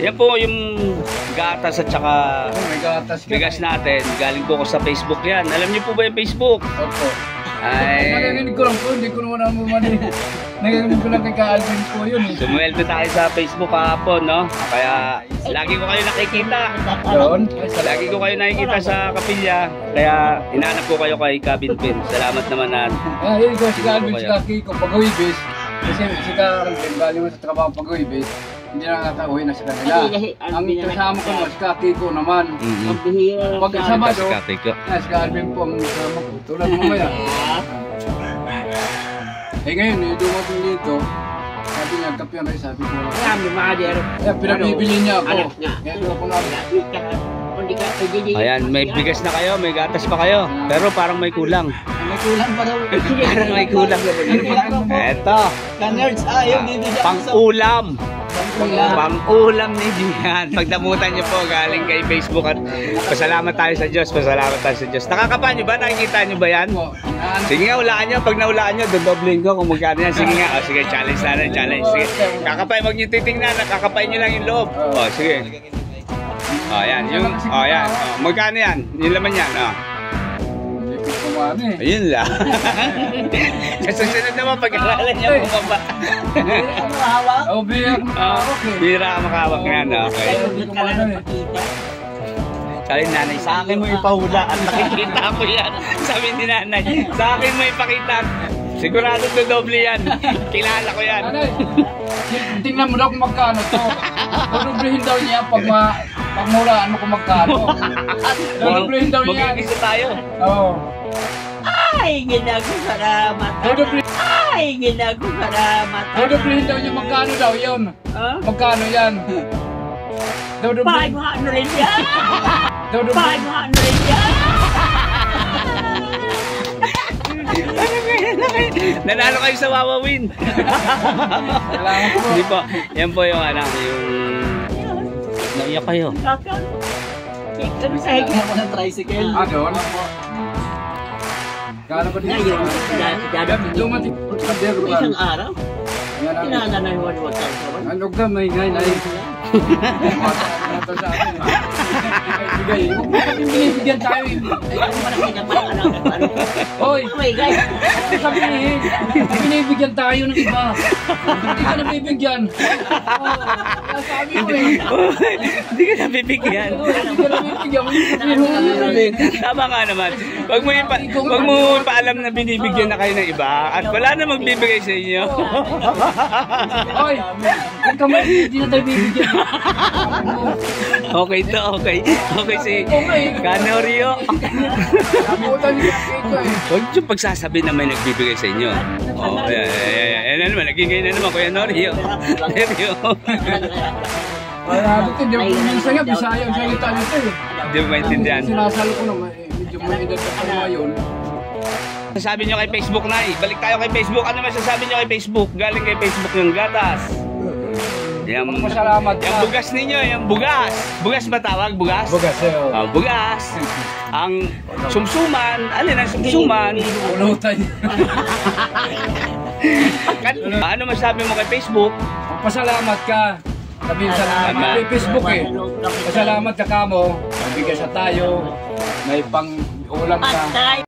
Yan po yung gatas at saka May gatas ka. bigas natin. Galing po ko sa Facebook yan. Alam niyo po ba yung Facebook? Opo. Ay, Narinig ko lang po, hindi ko naman mamani. Narinig ko lang kay Ka-Alvin po yun eh. sumuwelto tayo sa Facebook kahapon, no? Kaya lagi ko kayo nakikita. Doon? Lagi ko kayo nakikita sa kapilya. Kaya hinanap ko kayo kay Kabinpin. Salamat naman na. Yun ko si Ka-Alvin, si Kiko, pag-uwibis. Kasi si Ka-Alvin, galing mo sa trabaho pag-uwibis. Hindi na nakaka-uwi na sa kanila. Ang kasama ko naman, si Kiko naman. Pag Sabado, si Ka-Alvin po ang kasama ko. Tulad mamaya. Eh ngayon, dumating dito. Sabi niya, kape ang rin, sabi ko. Kaya pinabibili niya ako. Kaya doon ako Ayan, may bigas na kayo, may gatas pa kayo. Pero parang may kulang. may kulang pa daw. Parang may kulang. Eto, pang-ulam. Pang-ulam ni Gian. Pagdamutan niyo po galing kay Facebook at pasalamat tayo sa Diyos. Pasalamat tayo sa Diyos. Nakakapa niyo ba? Nakikita niyo ba yan? Sige nga, ulaan niyo. Pag naulaan niyo, dodobling ko kung magkano yan. Sige nga. O, sige, challenge na rin. Challenge. Sige. Kakapay, wag niyo titingnan. Kakapay niyo lang yung loob. O, sige. O, yan. Yung, o, yan. O, magkano yan? Yung laman yan. O. Ayun lang. Sa susunod naman, pag-aralan niya bumaba. Oh, bira. Bira ka makawak nga na. Okay. Sabi ni nanay, sa akin mo ipahula at nakikita ko yan. Sabi ni nanay, sa akin mo ipakita. Sigurado to doble yan. Kilala ko yan. Tingnan mo daw kung magkano to. Doblehin daw niya pag muraan mo kung magkano. Doblehin daw niya. Mag-igisa tayo. Oo. Ay, ginagusalamat. Ay, ginagusalamat. Doblehin daw niya magkano daw yun. Magkano yan? 500 yan. 500 yan. Nanalo kayo sa Wawawin. Hindi po. Yan po yung anak, yung naiyak kayo. Ano sa higit mo ng tricycle? Doon? Kala ba din? Dumating sa Derban. Isang araw? Tinananay mo ni Wasan. Ano ka, may ngay na binibigyan tayo eh. Hoy! Sabihin, binibigyan tayo ng iba. Hindi ka nabibigyan. Sabi ko eh. Hindi ka nabibigyan. Hindi ka nabibigyan. Tama nga naman. Wag mo ipaalam na binibigyan na kayo ng iba at wala na magbibigay sa inyo. Hoy! Huwag ka hindi na tayo bibigyan. Okay to, okay. Okay si Canorio. Huwag yung pagsasabi na may nagbibigay sa inyo. Oh, ayan naman, nagigay na naman Kuya Norio. Norio. Hindi mo minsan nga, Bisaya ang salita nito eh. Hindi mo maintindihan. Sinasalo ko naman, medyo may edad na pa ngayon. Sasabi nyo kay Facebook na balik tayo kay Facebook. Ano masasabi nyo kay Facebook? Galing kay Facebook yung gatas. Yung bugas ninyo, yung bugas. Bugas ba tawag? Bugas? Bugas, bugas. Ang sumsuman, alin ang sumsuman? Ulutan. Ano masabi mo kay Facebook? Pasalamat ka. Sabihin salamat kay Facebook eh. Pasalamat ka kamo. Bigyan sa tayo. May pang ulam ka.